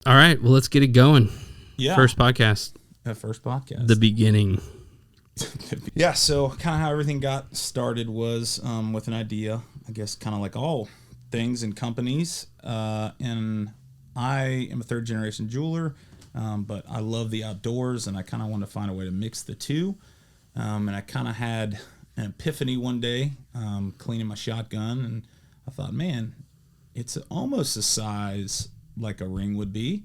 All right. Well, let's get it going. Yeah. First podcast. First podcast. The beginning. Yeah. So kind of how everything got started was with an idea, I guess, kind of like all things in companies. And I am a third generation jeweler, but I love the outdoors, and I kind of want to find a way to mix the two. And I kind of had an epiphany one day, cleaning my shotgun, and I thought, man, it's almost the size like a ring would be.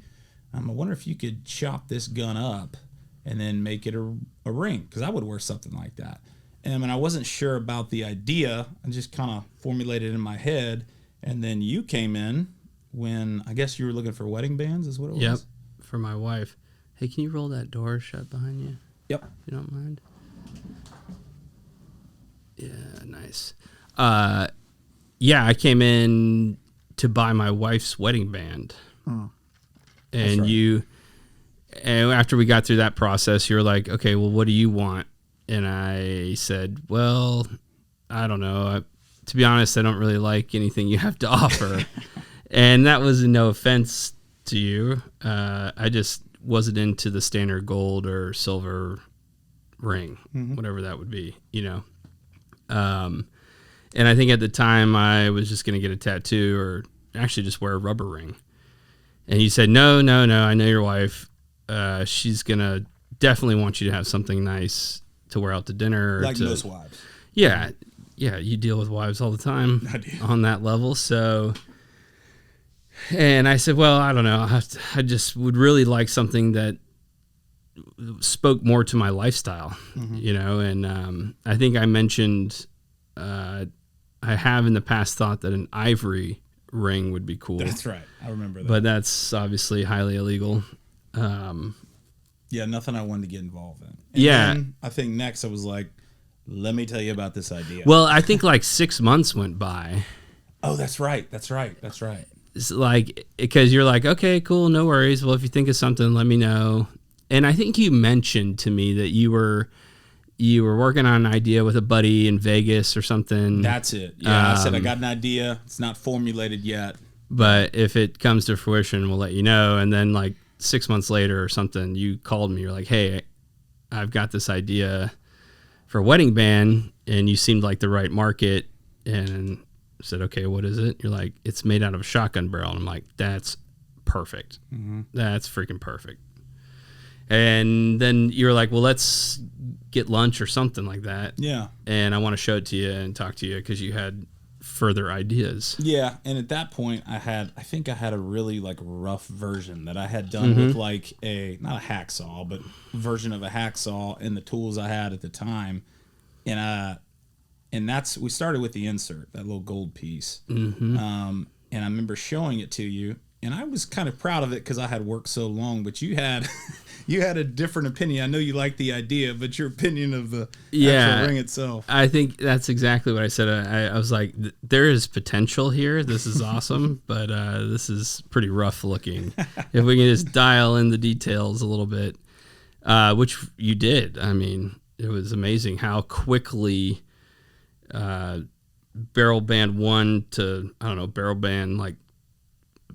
I wonder if you could chop this gun up and then make it a ring, because I would wear something like that. And I wasn't sure about the idea. I just kind of formulated it in my head, and then you came in when I guess you were looking for wedding bands, is what it was? Yep, for my wife. Hey, can you roll that door shut behind you? Yep. If you don't mind. Yeah, nice. Yeah, I came in to buy my wife's wedding band. Oh, and right. And after we got through that process, you were like, okay, well, what do you want? And I said, well, I don't know. To be honest, I don't really like anything you have to offer. And that was no offense to you. I just wasn't into the standard gold or silver ring, whatever that would be, you know. And I think at the time I was just going to get a tattoo or actually just wear a rubber ring. And you said, no, I know your wife. She's going to definitely want you to have something nice to wear out to dinner. Like most wives. Yeah, you deal with wives all the time. I do. On that level. So, and I said, well, I don't know. I just would really like something that spoke more to my lifestyle, you know. And I think I mentioned I have in the past thought that an ivory ring would be cool. That's right. I remember that. But that's obviously highly illegal. Yeah, nothing I wanted to get involved in. And then I think next I was like, let me tell you about this idea. Well, I think like 6 months went by. Oh, that's right. It's like, because you're like, okay, cool, no worries. Well, if you think of something, let me know. And I think you mentioned to me that you were working on an idea with a buddy in Vegas or something. That's it. Yeah, I said I got an idea. It's not formulated yet. But if it comes to fruition, we'll let you know. And then like 6 months later or something, you called me. You're like, hey, I've got this idea for a wedding band, and you seemed like the right market. And I said, okay, what is it? You're like, it's made out of a shotgun barrel. And I'm like, that's perfect. That's freaking perfect. And then you were like, well, let's get lunch or something like that. Yeah. And I want to show it to you and talk to you because you had further ideas. Yeah. And at that point I think I had a really like rough version that I had done with like not a hacksaw, but version of a hacksaw and the tools I had at the time. And we started with the insert, that little gold piece. And I remember showing it to you, and I was kind of proud of it because I had worked so long, but you had a different opinion. I know you liked the idea, but your opinion of the actual ring itself. I think that's exactly what I said. I was like, there is potential here. This is awesome, but this is pretty rough looking. If we can just dial in the details a little bit, which you did. I mean, it was amazing how quickly barrel band 1 to, I don't know, barrel band like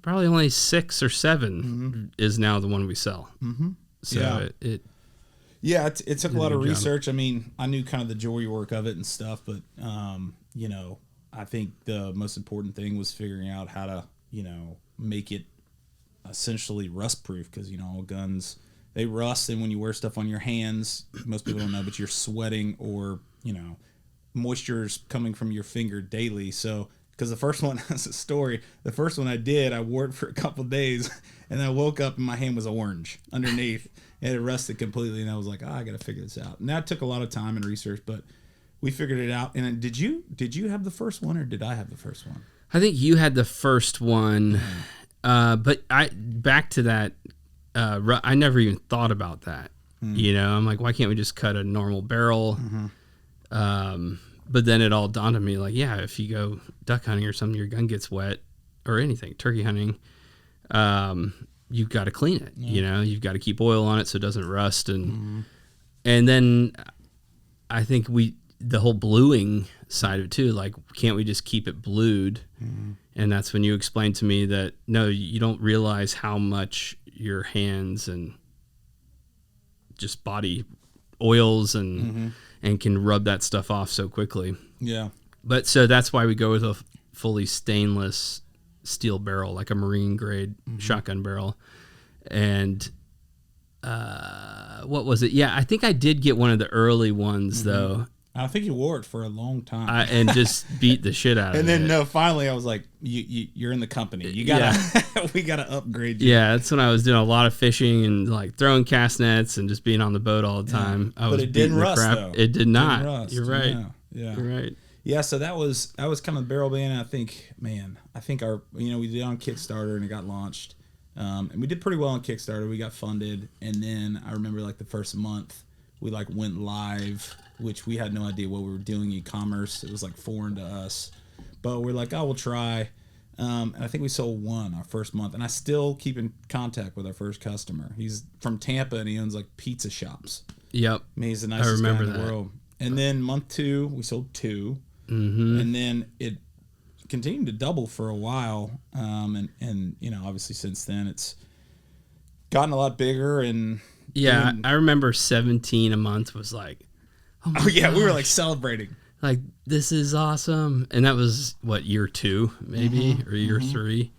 probably only 6 or 7 is now the one we sell. So it took a lot of research. I mean, I knew kind of the jewelry work of it and stuff, but you know, I think the most important thing was figuring out how to, you know, make it essentially rust proof, because you know, all guns, they rust, and when you wear stuff on your hands, most people don't know, but you're sweating, or you know, moisture's coming from your finger daily. So because the first one has a story. The first one I did, I wore it for a couple of days, and I woke up and my hand was orange underneath. And it rusted completely, and I was like, I got to figure this out. And that took a lot of time and research, but we figured it out. And then did you have the first one, or did I have the first one? I think you had the first one, but back to that. I never even thought about that. You know, I'm like, why can't we just cut a normal barrel? But then it all dawned on me, like, yeah, if you go duck hunting or something, your gun gets wet, or anything, turkey hunting, you've got to clean it. You know, you've got to keep oil on it so it doesn't rust. And then I think the whole bluing side of it too. Like, can't we just keep it blued? Mm-hmm. And that's when you explained to me that, no, you don't realize how much your hands and just body oils and can rub that stuff off so quickly. Yeah. But so that's why we go with a fully stainless steel barrel, like a marine grade shotgun barrel. And what was it? Yeah, I think I did get one of the early ones though. I think you wore it for a long time. And just beat the shit out of it. And then no, finally I was like, you're in the company. You gotta we gotta upgrade you. Yeah, that's when I was doing a lot of fishing and like throwing cast nets and just being on the boat all the time. I was but it didn't rust though. It did not. Didn't rust. You're right. Yeah. You're right. Yeah, so that was kind of the barrel band. And I think our we did it on Kickstarter and it got launched. And we did pretty well on Kickstarter. We got funded, and then I remember like the first month we like went live, which we had no idea what we were doing e-commerce. It was like foreign to us, but we're like, oh, we'll try. And I think we sold one our first month, and I still keep in contact with our first customer. He's from Tampa and he owns like pizza shops. Yep, I mean, he's the nicest guy in the world. And then month 2 we sold 2, and then it continued to double for a while. And obviously since then it's gotten a lot bigger. And yeah, I remember 17 a month was like, oh yeah, gosh. We were like celebrating. Like, this is awesome. And that was what, year 2 maybe, or year 3.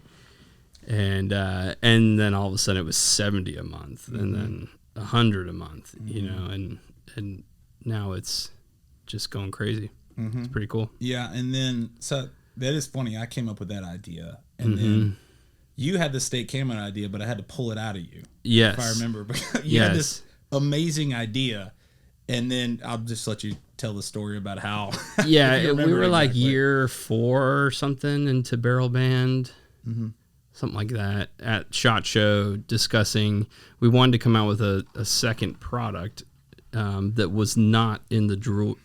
And then all of a sudden it was 70 a month, and then 100 a month, and now it's just going crazy. It's pretty cool. Yeah. And then, so that is funny. I came up with that idea, and then you had the state camo idea, but I had to pull it out of you. Yes. If I remember. You had this amazing idea, and then I'll just let you tell the story about how. Yeah, we were like year 4 or something into barrel band, something like that, at SHOT Show, discussing, we wanted to come out with a second product that was not in the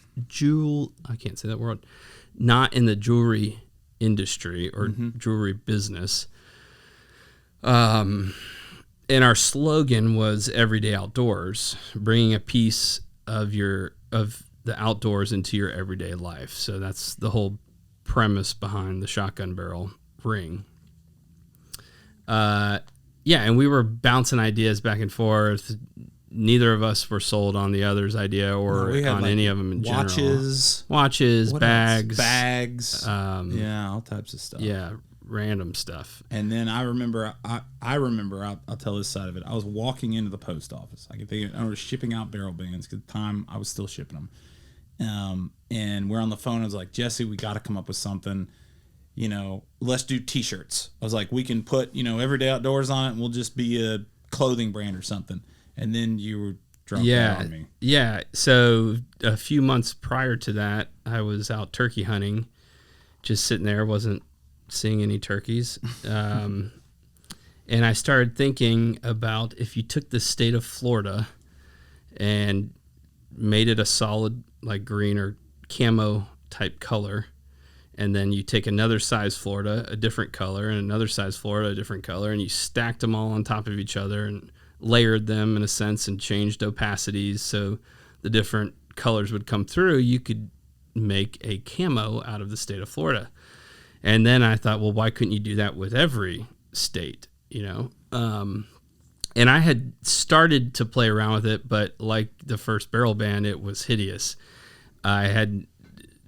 I can't say that word, not in the jewelry industry or jewelry business. And our slogan was everyday outdoors, bringing a piece of the outdoors into your everyday life. So that's the whole premise behind the shotgun barrel ring. Yeah, and we were bouncing ideas back and forth. Neither of us were sold on the other's idea or on like any of them in watches, bags, all types of stuff. Yeah, random stuff. And then I remember, I'll tell this side of it. I was walking into the post office. I was shipping out barrel bands because at the time I was still shipping them. And we're on the phone. I was like, Jesse, we got to come up with something. Let's do T-shirts. I was like, we can put everyday outdoors on it, and we'll just be a clothing brand or something. And then you were drunk on me. Yeah. So a few months prior to that, I was out turkey hunting, just sitting there, wasn't seeing any turkeys. And I started thinking about if you took the state of Florida and made it a solid like green or camo type color, and then you take another size Florida, a different color, and another size Florida, a different color, and you stacked them all on top of each other and layered them in a sense and changed opacities so the different colors would come through, you could make a camo out of the state of Florida. And then I thought, well, why couldn't you do that with every state, And I had started to play around with it, but like the first barrel band, it was hideous. I had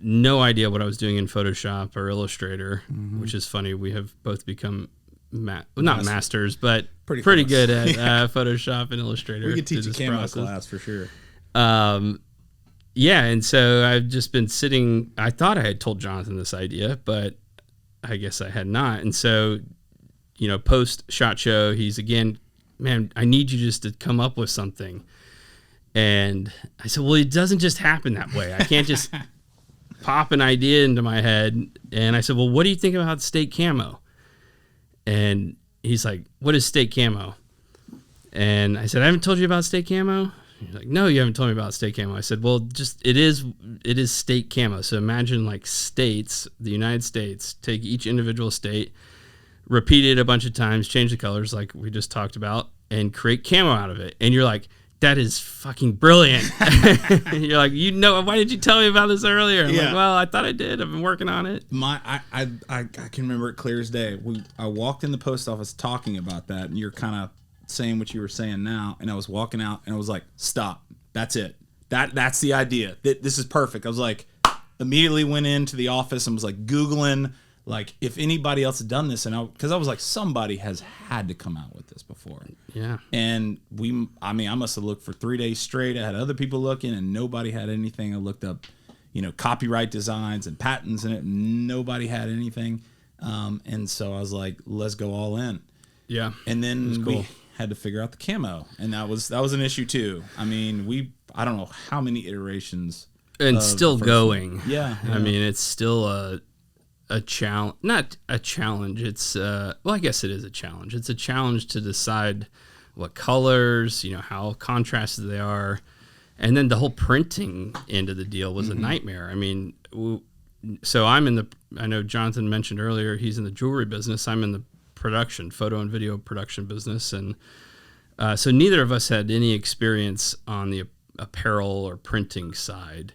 no idea what I was doing in Photoshop or Illustrator, which is funny. We have both become not masters, but pretty good at Photoshop and Illustrator. We could teach a camo class for sure. Yeah, and so I've just been sitting. I thought I had told Jonathan this idea, but I guess I had not. And so, post SHOT Show, he's again, man, I need you just to come up with something. And I said, well, it doesn't just happen that way. I can't just pop an idea into my head. And I said, well, what do you think about state camo? And he's like, what is state camo? And I said, I haven't told you about state camo. He's like, no, you haven't told me about state camo. I said, well, just it is state camo. So imagine like states, the United States, take each individual state, repeat it a bunch of times, change the colors like we just talked about, and create camo out of it. And you're like, that is fucking brilliant. You're like, why did you tell me about this earlier? I'm like, well, I thought I did. I've been working on it. I can remember it clear as day. I walked in the post office talking about that, and you're kind of saying what you were saying now, and I was walking out, and I was like, stop. That's it. That's the idea. This is perfect. I was like, immediately went into the office and was like Googling, like, if anybody else had done this, and because I was like, somebody has had to come out with this before. Yeah. And I must have looked for 3 days straight. I had other people looking, and nobody had anything. I looked up, copyright designs and patents in it. And nobody had anything. And so I was like, let's go all in. Yeah. And then we had to figure out the camo, and that was an issue too. I mean, I don't know how many iterations. And still going. Yeah. I mean, it's still a challenge, not a challenge. It's I guess it is a challenge. It's a challenge to decide what colors, how contrasted they are, and then the whole printing end of the deal was a nightmare. I mean, so I know Jonathan mentioned earlier he's in the jewelry business. I'm in the photo and video production business, and so neither of us had any experience on the apparel or printing side.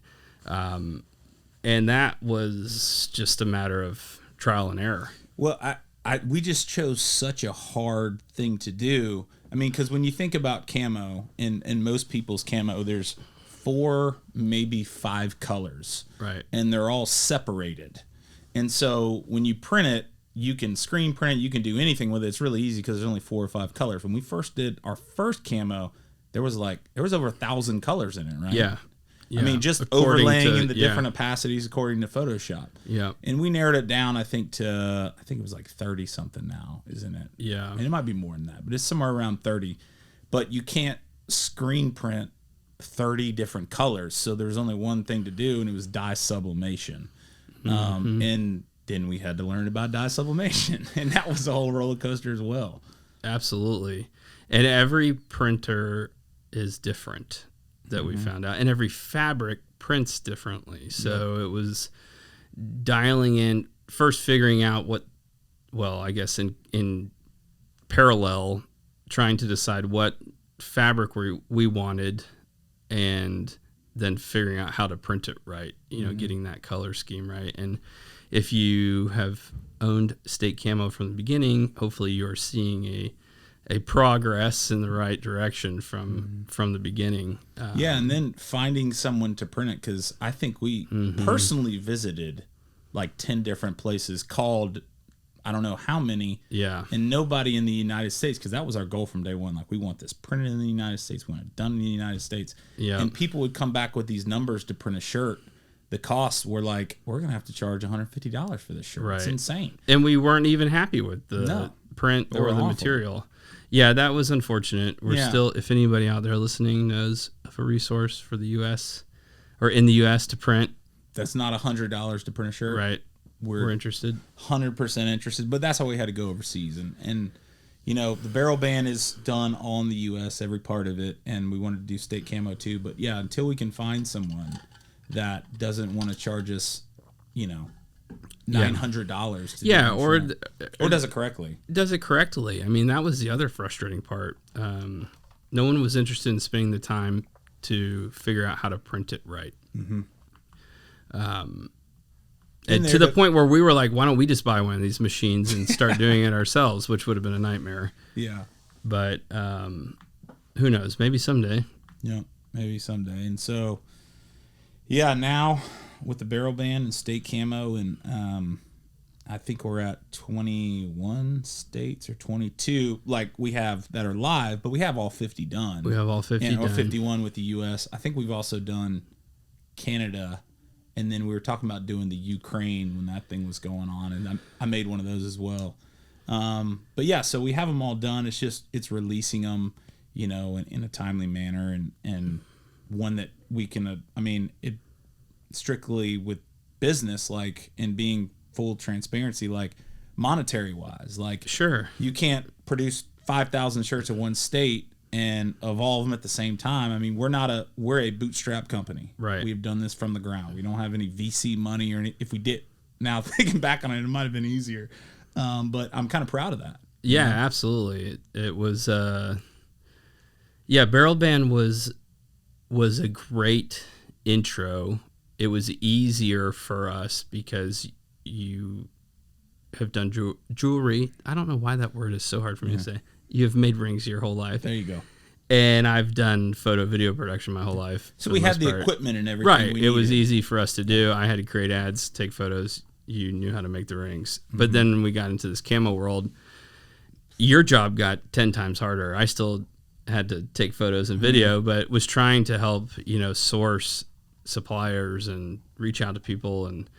And that was just a matter of trial and error. Well, we just chose such a hard thing to do. I mean, because when you think about camo, in most people's camo, there's 4, maybe 5 colors. Right. And they're all separated. And so when you print it, you can screen print it, you can do anything with it. It's really easy because there's only 4 or 5 colors. When we first did our first camo, there was over 1,000 colors in it, right? Yeah. I mean, just overlaying in the different opacities according to Photoshop. Yeah. And we narrowed it down, I think it was like 30 something now, isn't it? Yeah. And it might be more than that, but it's somewhere around 30. But you can't screen print 30 different colors. So there was only one thing to do, and it was dye sublimation. And then we had to learn about dye sublimation. And that was a whole roller coaster as well. Absolutely. And every printer is different that we found out, and every fabric prints differently. So it was dialing in, first figuring out I guess in parallel, trying to decide what fabric we wanted, and then figuring out how to print it right, getting that color scheme right. And if you have owned State Camo from the beginning, hopefully you're seeing a progress in the right direction from the beginning. And then finding someone to print it, because I think we personally visited like 10 different places, called I don't know how many, and nobody in the United States, because that was our goal from day one. Like, we want this printed in the United States, we want it done in the United States. And people would come back with these numbers to print a shirt. The costs were like, we're going to have to charge $150 for this shirt. Right. It's insane. And we weren't even happy with the print or the material. Yeah, that was unfortunate. We're still, if anybody out there listening knows of a resource for the U.S. or in the U.S. to print. That's not $100 to print a shirt. Right. We're interested. 100% interested. But that's how we had to go overseas. And the barrel band is done on the U.S., every part of it. And we wanted to do State Camo too. But yeah, until we can find someone that doesn't want to charge us, $900 to do or does it correctly. I mean, that was the other frustrating part. No one was interested in spending the time to figure out how to print it right. And to the point where we were like, why don't we just buy one of these machines and start doing it ourselves, which would have been a nightmare. Yeah. But who knows? Maybe someday. Yeah, maybe someday. And so, now with the barrel band and State Camo, and I think we're at 21 states or 22, like we have that are live, but we have all 50 done. We have all 50 done. Or 51 with the U.S. I think we've also done Canada, and then we were talking about doing the Ukraine when that thing was going on, and I made one of those as well. But yeah, so we have them all done. It's releasing them, in a timely manner, and one that we can, it strictly with business, like, and being full transparency, like monetary wise, like, sure, you can't produce 5,000 shirts in one state and of all of them at the same time. I mean, we're a bootstrap company. Right. We've done this from the ground. We don't have any VC money or any, if we did, now thinking back on it, it might have been easier. But I'm kind of proud of that. Yeah, absolutely. It was, Yeah, barrel band was a great intro. It was easier for us because you have done jewelry. I don't know why that word is so hard for me to say. You have made rings your whole life. There you go. And I've done photo video production my whole life. So we had the equipment and everything. Right. It was easy for us to do. I had to create ads, take photos. You knew how to make the rings. But then when we got into this camo world, your job got 10 times harder. I still had to take photos and video, but was trying to help, source suppliers and reach out to people and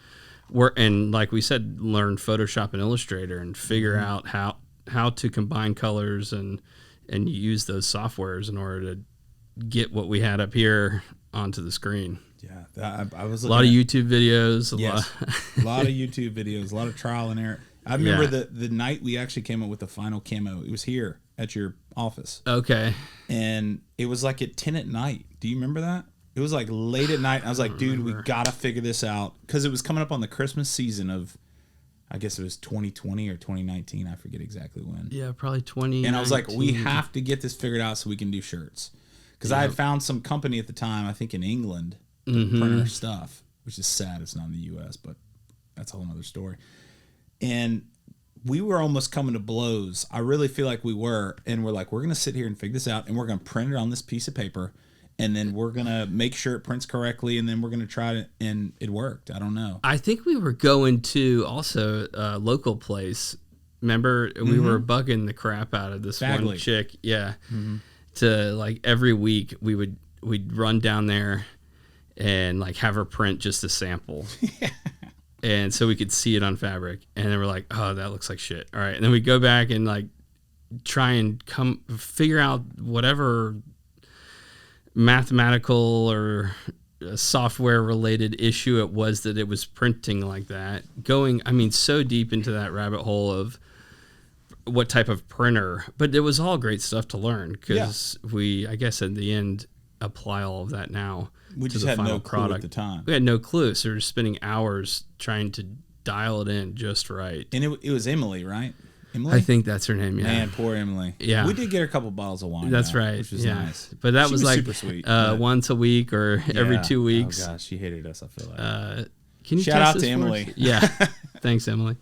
work. And like we said, learn Photoshop and Illustrator and figure out how to combine colors and use those softwares in order to get what we had up here onto the screen. Yeah, I was a lot of YouTube videos. A lot of YouTube videos, a lot of trial and error. I remember the night we actually came up with the final camo. It was here at your office. Okay. And it was like at 10 at night. Do you remember that? It was like late at night. I was like, dude, we got to figure this out. Because it was coming up on the Christmas season of, I guess it was 2020 or 2019. I forget exactly when. Yeah, probably 2019. And I was like, we have to get this figured out so we can do shirts. Because I had found some company at the time, I think in England, to print our stuff, which is sad it's not in the U.S., but that's a whole other story. And we were almost coming to blows. I really feel like we were. And we're like, we're going to sit here and figure this out, and we're going to print it on this piece of paper, and then we're going to make sure it prints correctly, and then we're going to try it, and it worked. I don't know. I think we were going to also a local place. Remember, we were bugging the crap out of this one chick. Yeah. To like every week we'd run down there and like have her print just a sample. And so we could see it on fabric. And then we're like, oh, that looks like shit. All right. And then we go back and like try and figure out whatever mathematical or software related issue it was that it was printing like that. Going, so deep into that rabbit hole of what type of printer, but it was all great stuff to learn because we, I guess, in the end, apply all of that now. We just had no clue at the time. We had no clue, so we were spending hours trying to dial it in just right. And it was Emily, right? Emily? I think that's her name. Yeah. Man, poor Emily. Yeah, we did get her a couple bottles of wine. That's right. Which was nice. But that she was like super sweet. Once a week or every 2 weeks. Oh gosh, she hated us. I feel like. Can you shout out to Emily? Yeah. Thanks, Emily.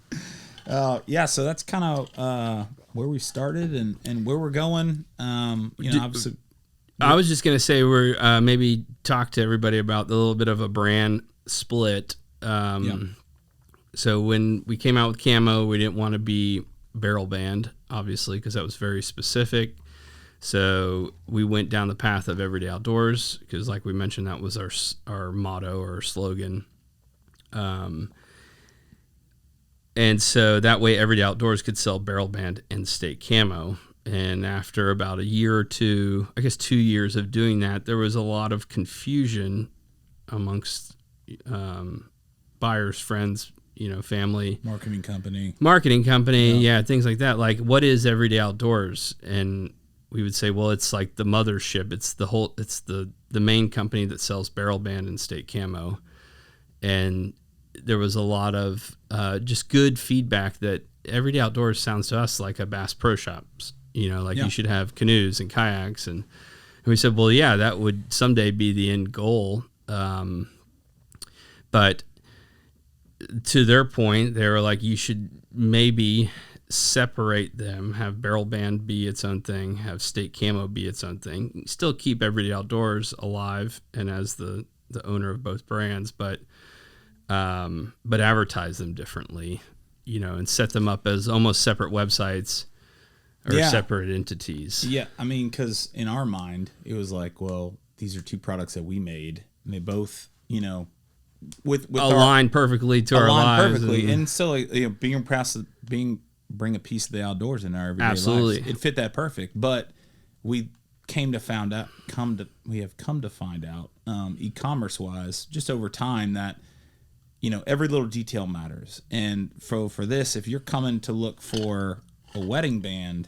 So that's kind of where we started and where we're going. Obviously. I was just gonna say we're maybe talk to everybody about the little bit of a brand split. So when we came out with Camo, we didn't want to be barrel band, obviously, because that was very specific. So we went down the path of Everyday Outdoors because, like we mentioned, that was our motto or slogan. And so that way Everyday Outdoors could sell barrel band and state camo. And after about a year or two, I guess 2 years of doing that, there was a lot of confusion amongst buyers, friends, family. Marketing company. Yeah, things like that. Like, what is Everyday Outdoors? And we would say, well, it's like the mothership. It's the main company that sells barrel band and state camo. And there was a lot of just good feedback that Everyday Outdoors sounds to us like a Bass Pro Shops. You should have canoes and kayaks. And we said, well, yeah, that would someday be the end goal. But to their point, they were like, you should maybe separate them, have barrel band be its own thing, have state camo be its own thing, still keep Everyday Outdoors alive and as the owner of both brands, but advertise them differently, and set them up as almost separate websites or separate entities. Yeah, because in our mind, it was like, well, these are two products that we made, and they both, with align perfectly to our lives. Perfectly, and so bring a piece of the outdoors in our everyday absolutely lives. It fit that perfect, but we have come to find out, e-commerce wise, just over time that. Every little detail matters. And for this, if you're coming to look for a wedding band,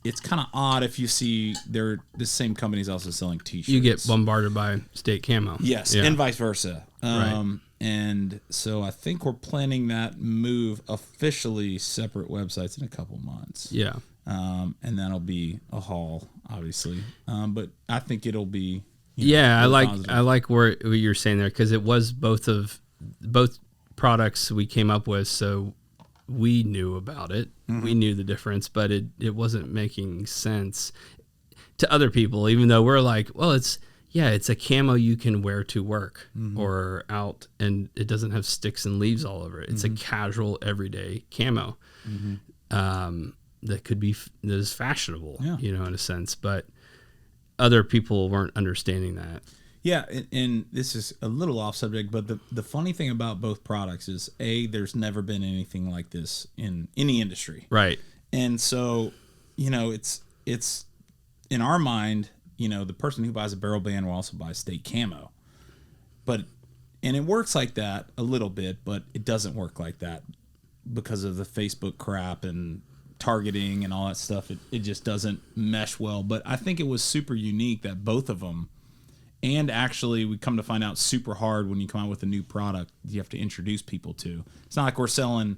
it's kind of odd if you see the same company is also selling T-shirts. You get bombarded by state camo. Yes, and vice versa. Right. And so I think we're planning that move officially separate websites in a couple months. Yeah. And that'll be a haul, obviously. But I think it'll be. Yeah, really I positive. like what you're saying there, because it was both products we came up with, so we knew about it. We knew the difference, but it wasn't making sense to other people, even though we're like, well, it's a camo you can wear to work or out, and it doesn't have sticks and leaves all over it. It's a casual, everyday camo that is fashionable, in a sense. But other people weren't understanding that. Yeah, and this is a little off subject, but the funny thing about both products is, there's never been anything like this in any industry. Right. And so, it's in our mind, the person who buys a barrel band will also buy state camo. And it works like that a little bit, but it doesn't work like that because of the Facebook crap and targeting and all that stuff. It just doesn't mesh well. But I think it was super unique that both of them. And actually, we come to find out super hard when you come out with a new product you have to introduce people to. It's not like we're selling,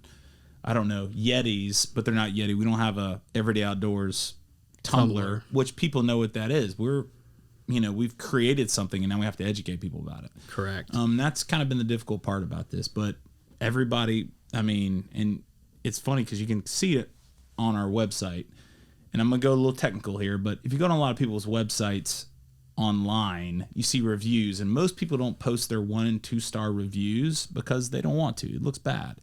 I don't know, Yetis, but they're not Yeti. We don't have a Everyday Outdoors tumbler, which people know what that is. We've created something, and now we have to educate people about it. Correct. That's kind of been the difficult part about this. But everybody, and it's funny because you can see it on our website. And I'm going to go a little technical here, but if you go on a lot of people's websites online, you see reviews, and most people don't post their 1 and 2 star reviews because they don't want to. It looks bad.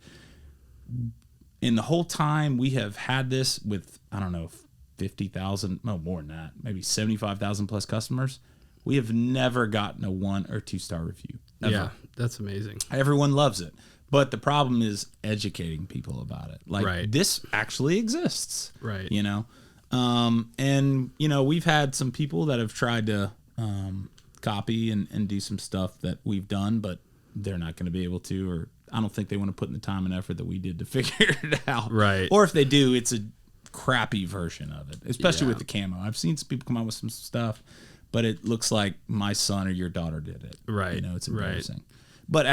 In the whole time we have had this with, I don't know, 50,000, no more than that, maybe 75,000 plus customers, we have never gotten a 1 or 2 star review. Ever. Yeah, that's amazing. Everyone loves it. But the problem is educating people about it. Like, this actually exists. Right. We've had some people that have tried to copy and do some stuff that we've done, but they're not going to be able to, or I don't think they want to put in the time and effort that we did to figure it out. Right. Or if they do, it's a crappy version of it, especially with the camo. I've seen some people come out with some stuff, but it looks like my son or your daughter did it. Right. It's embarrassing. Right. But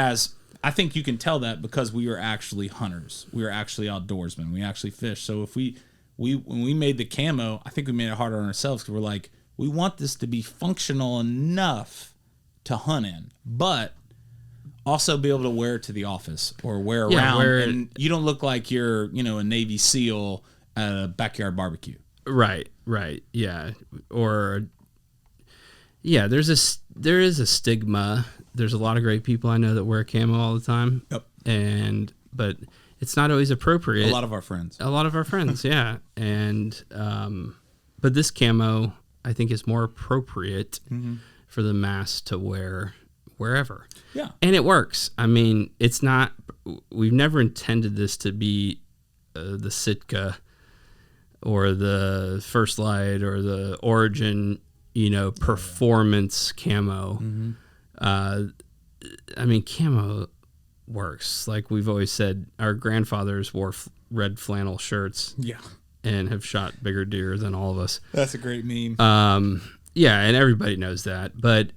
I think you can tell that because we are actually hunters. We are actually outdoorsmen. We actually fish. So if when we made the camo, I think we made it harder on ourselves because we're like, we want this to be functional enough to hunt in, but also be able to wear it to the office or wear around. And you don't look like you're, a Navy SEAL at a backyard barbecue. Right. Yeah. Or, yeah, there is a stigma. There's a lot of great people I know that wear camo all the time. Yep. But it's not always appropriate. A lot of our friends, yeah. And, but this camo, I think, is more appropriate for the mass to wear wherever. Yeah. And it works. We've never intended this to be the Sitka or the First Light or the Origin, performance camo. Camo works. Like we've always said, our grandfathers wore red flannel shirts. Yeah. And have shot bigger deer than all of us. That's a great meme. Yeah, and everybody knows that. But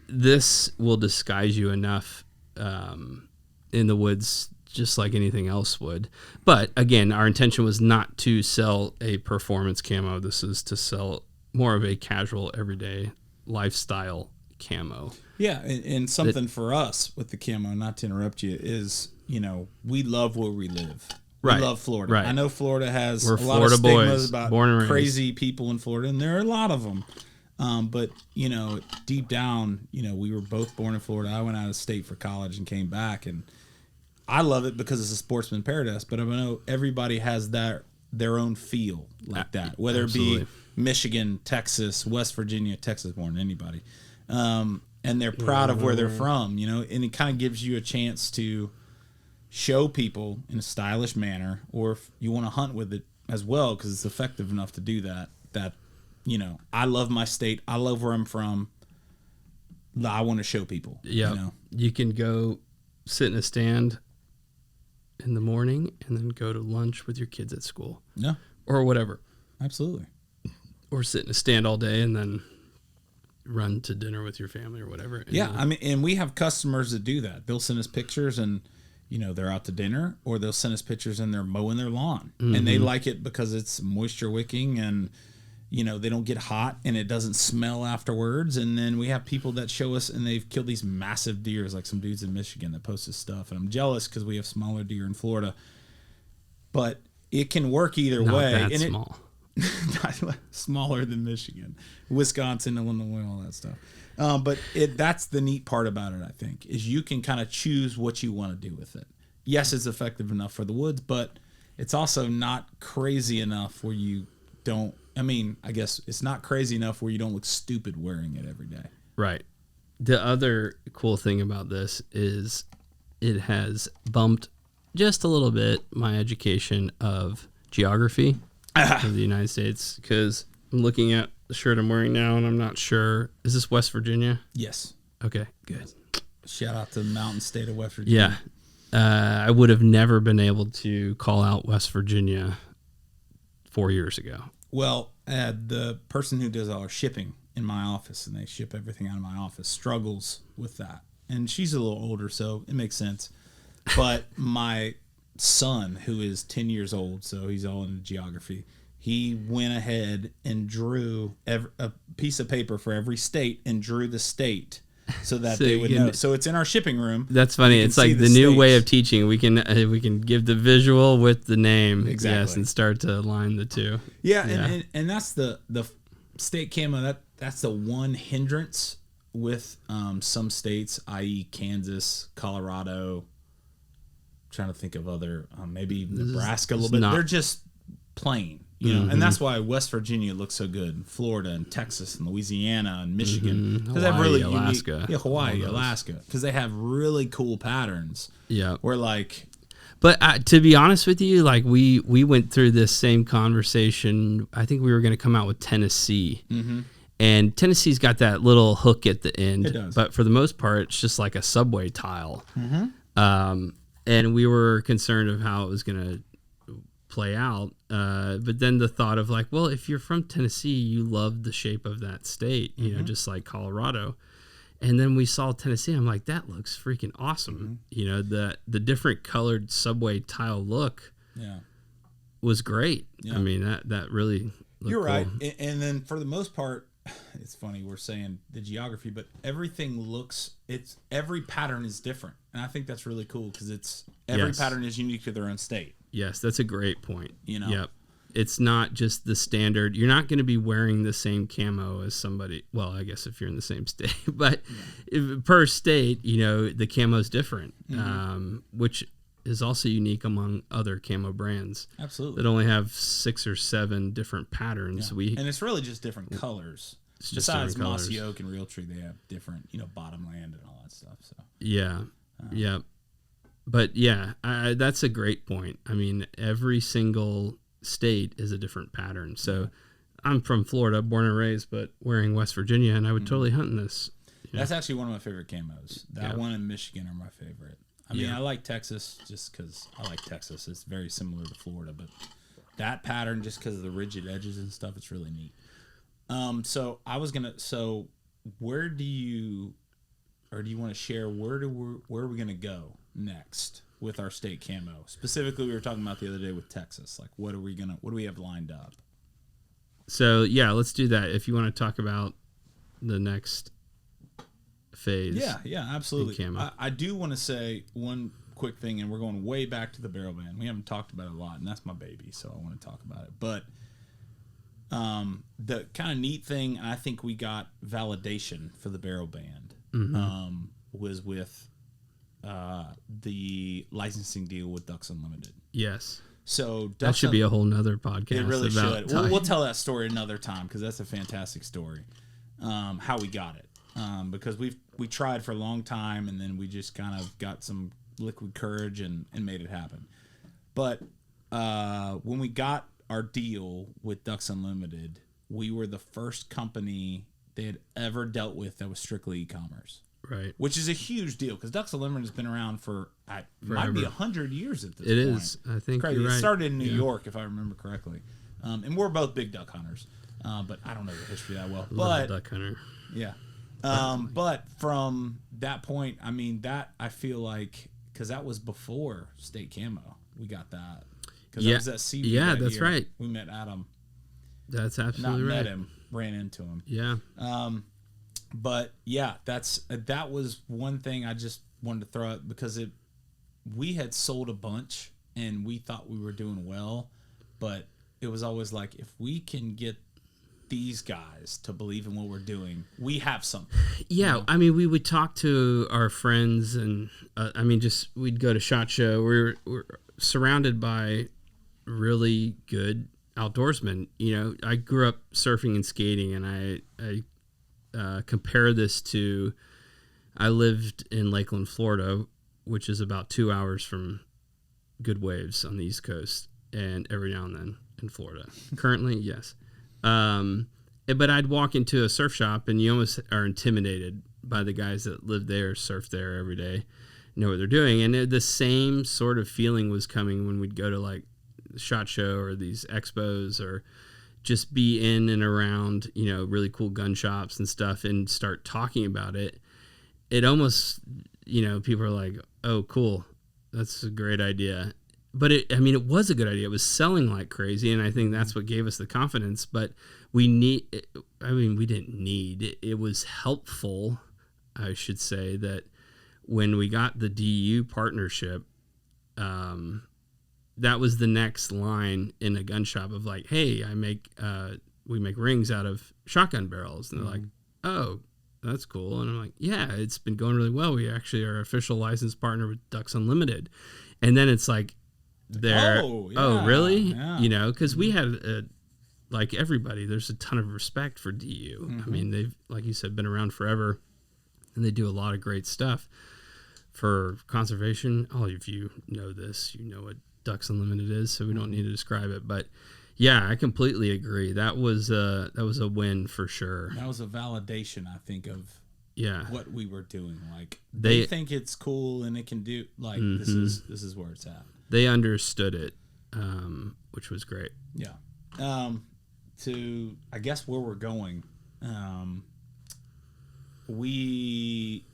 this will disguise you enough in the woods, just like anything else would. But again, our intention was not to sell a performance camo. This is to sell more of a casual, everyday lifestyle camo. Yeah, and something for us with the camo, not to interrupt you, is, we love where we live. We love Florida. Right. I know Florida has a lot of stigmas about crazy people in Florida, and there are a lot of them. But, deep down, we were both born in Florida. I went out of state for college and came back, and I love it because it's a sportsman paradise. But I know everybody has their own feel like that, whether Absolutely. It be Michigan, Texas, West Virginia, Texas, more than anybody. And they're proud of where they're from, and it kind of gives you a chance to show people in a stylish manner, or if you want to hunt with it as well, because it's effective enough to do that, I love my state. I love where I'm from. I want to show people. Yeah. You can go sit in a stand in the morning and then go to lunch with your kids at school. Yeah. Or whatever. Absolutely. Or sit in a stand all day and then run to dinner with your family or whatever. Yeah. And we have customers that do that. They'll send us pictures, and they're out to dinner, or they'll send us pictures and they're mowing their lawn, and they like it because it's moisture wicking, and they don't get hot and it doesn't smell afterwards. And then we have people that show us, and they've killed these massive deers, like some dudes in Michigan that post this stuff, and I'm jealous because we have smaller deer in Florida. But it can work either way. Not that and small. Smaller than Michigan, Wisconsin, Illinois, all that stuff. But that's the neat part about it, I think, is you can kind of choose what you want to do with it. Yes, it's effective enough for the woods, but it's also not crazy enough where you don't. I mean, I guess it's not crazy enough where you don't look stupid wearing it every day. Right. The other cool thing about this is it has bumped just a little bit my education of geography of the United States, because I'm looking at the shirt I'm wearing now and I'm not sure. Is this West Virginia? Yes. Okay, good. Shout out to the mountain state of West Virginia. Yeah. I would have never been able to call out West Virginia 4 years ago. Well, the person who does all our shipping in my office, and they ship everything out of my office, struggles with that. And she's a little older, so it makes sense. But my son, who is 10 years old, so he's all into geography, he went ahead and drew a piece of paper for every state and drew the state so that they would know. So it's in our shipping room. That's funny. It's like the new way of teaching. We can give the visual with the name, exactly. Yes, and start to align the two. Yeah. And that's the state camo. That's the one hindrance with some states, i.e. Kansas, Colorado. I'm trying to think of other, maybe Nebraska a little bit. They're just plain. And that's why West Virginia looks so good. Florida and Texas and Louisiana and Michigan, because they have really Alaska, Hawaii, Alaska, because they have really cool patterns. Yeah, where like, but to be honest with you, like we went through this same conversation. I think we were going to come out with Tennessee, and Tennessee's got that little hook at the end. It does, but for the most part, it's just like a subway tile. And we were concerned of how it was going to play out, but then the thought of like, well, if you're from Tennessee, you love the shape of that state, just like Colorado. And then we saw Tennessee, I'm like, that looks freaking awesome. The different colored subway tile look was great. I mean, that really looked you're cool. right. And then for the most part, it's funny we're saying the geography, but every pattern is different, and I think that's really cool because every pattern is unique to their own state. Yes, that's a great point. Yep. It's not just the standard. You're not going to be wearing the same camo as somebody. Well, I guess if you're in the same state, but per state, the camo is different, which is also unique among other camo brands. Absolutely. That only have 6 or 7 different patterns. And it's really just different colors. Besides Mossy Oak and Realtree, they have different, bottomland and all that stuff. So yeah. But that's a great point. I mean, every single state is a different pattern. So I'm from Florida, born and raised, but wearing West Virginia, and I would totally hunt in this. That's actually one of my favorite camos. That one in Michigan are my favorite. I mean, I like Texas just because I like Texas. It's very similar to Florida, but that pattern, just because of the rigid edges and stuff, it's really neat. So where do you want to share, where are we going to go next with our state camo? Specifically, we were talking about the other day with Texas. Like, what do we have lined up? So let's do that. If you want to talk about the next phase. Yeah, absolutely. Camo. I do want to say one quick thing, and we're going way back to the barrel band. We haven't talked about it a lot, and that's my baby, so I want to talk about it. But the kind of neat thing, I think we got validation for the barrel band, was with the licensing deal with Ducks Unlimited. Yes. So that should be a whole nother podcast. It really should. We'll tell that story another time because that's a fantastic story. How we got it, because we tried for a long time, and then we just kind of got some liquid courage and made it happen. But when we got our deal with Ducks Unlimited, we were the first company they had ever dealt with that was strictly e-commerce. Right. Which is a huge deal because Ducks Unlimited has been around for might be 100 years at this point. It is. I think crazy. You're right. It started in New York, if I remember correctly. And we're both big duck hunters. But I don't know the history that well. Love a duck hunter. Yeah. But from that point, I mean, that I feel like because that was before State Camo. We got that. Because Yeah. that was at CB. Yeah, that that's year. right. We met Adam. That's Not absolutely right. met him, ran into him. Yeah. But yeah, that was one thing I just wanted to throw out because we had sold a bunch and we thought we were doing well, but it was always like, if we can get these guys to believe in what we're doing, we have something. Yeah, you know? I mean, we would talk to our friends, and we'd go to SHOT Show. We're surrounded by really good outdoorsmen. You know, I grew up surfing and skating, and I compare this to, I lived in Lakeland, Florida, which is about 2 hours from good waves on the East Coast, and every now and then in Florida. Currently, yes. But I'd walk into a surf shop and you almost are intimidated by the guys that live there, surf there every day, know what they're doing. And the same sort of feeling was coming when we'd go to like the SHOT Show or these expos, or just be in and around, you know, really cool gun shops and stuff, and start talking about it. It almost, you know, people are like, oh, cool. That's a great idea. But it was a good idea. It was selling like crazy, and I think that's what gave us the confidence. But we didn't need. It was helpful, I should say, that when we got the DU partnership, that was the next line in a gun shop of like, hey, we make rings out of shotgun barrels. And they're like, oh, that's cool. And I'm like, yeah, it's been going really well. We actually are official licensed partner with Ducks Unlimited. And then it's like, really? Yeah. You know, because we had like everybody, there's a ton of respect for DU. I mean, they've, like you said, been around forever, and they do a lot of great stuff for conservation. All of you know this, you know what Ducks Unlimited is, so we don't need to describe it. But yeah, I completely agree. That was a win for sure. That was a validation, I think, of what we were doing. Like they think it's cool and it can do, like, this is where it's at. They understood it, which was great. Yeah. To, I guess, where we're going, we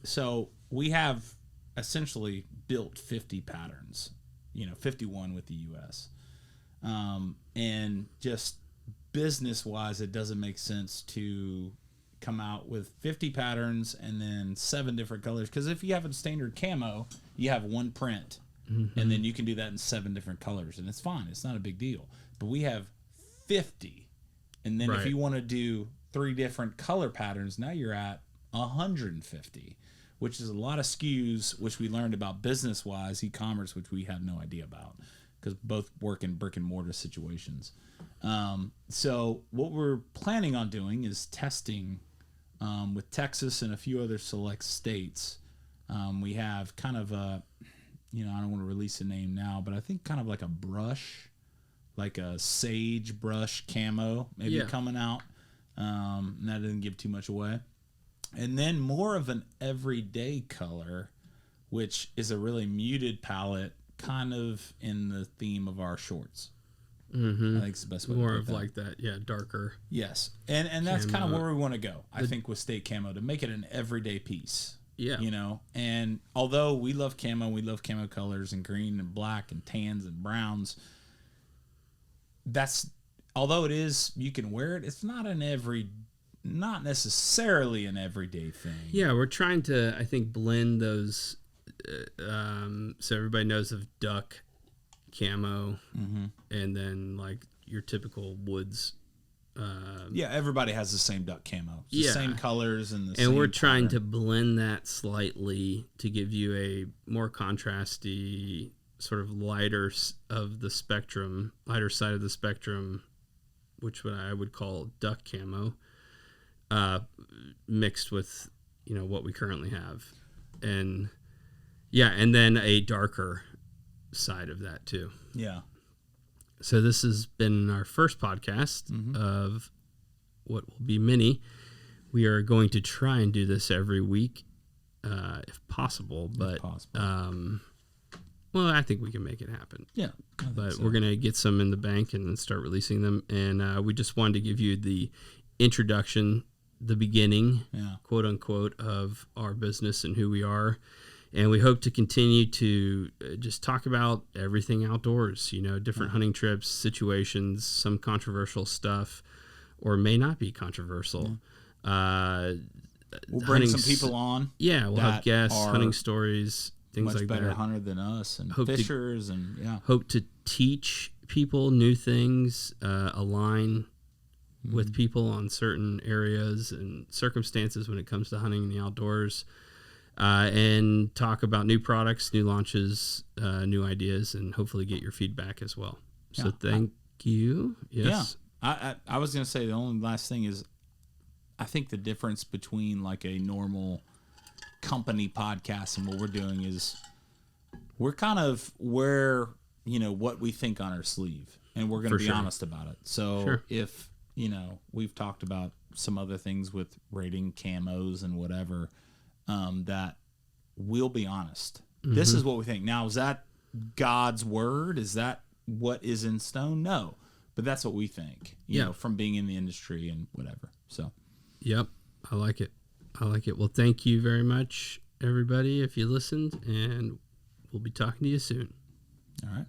have essentially built 50 patterns, 51 with the U.S. And just business-wise, it doesn't make sense to come out with 50 patterns and then 7 different colors. Because if you have a standard camo, you have one print. And then you can do that in 7 different colors, and it's fine. It's not a big deal. But we have 50, and then if you want to do 3 different color patterns, now you're at 150, which is a lot of SKUs, which we learned about business-wise, e-commerce, which we had no idea about because both work in brick and mortar situations. So what we're planning on doing is testing with Texas and a few other select states. We have kind of a, I don't want to release a name now, but I think kind of like a brush, like a sage brush camo maybe coming out. And that didn't give too much away. And then more of an everyday color, which is a really muted palette, kind of in the theme of our shorts. I think it's the best way more to put of that. like that, darker. Yes, and that's kind of where we want to go. I think with State Camo, to make it an everyday piece. Yeah. And although we love camo, we love camo colors and green and black and tans and browns. Although it is, you can wear it, it's not necessarily an everyday thing. Yeah, we're trying to, I think, blend those, so everybody knows of duck camo, and then like your typical woods. Everybody has the same duck camo. It's the same colors and and we're trying to blend that slightly to give you a more contrasty, sort of lighter of the spectrum, lighter side of the spectrum, which I would call duck camo, mixed with what we currently have, and then a darker side of that too. Yeah. So this has been our first podcast of what will be many. We are going to try and do this every week, if possible. But I think we can make it happen. Yeah, but we're gonna get some in the bank and then start releasing them. And we just wanted to give you the introduction, the beginning, quote unquote, of our business and who we are. And we hope to continue to just talk about everything outdoors, different hunting trips, situations, some controversial stuff, or may not be controversial. We'll bring some people on. Yeah, we'll have guests, hunting stories, things like that. Much better hunter than us, and fishers, hope to teach people new things, align with people on certain areas and circumstances when it comes to hunting in the outdoors, and talk about new products, new launches, new ideas, and hopefully get your feedback as well. So thank you. Yes. Yeah. I was going to say the only last thing is I think the difference between like a normal company podcast and what we're doing is we're kind of what we think on our sleeve, and we're going to be honest about it. So if, we've talked about some other things with rating camos and whatever, that we'll be honest. Mm-hmm. This is what we think. Now, is that God's word? Is that what is in stone? No, but that's what we think, you know, from being in the industry and whatever. So, yep. I like it. Well, thank you very much, everybody, if you listened, and we'll be talking to you soon. All right.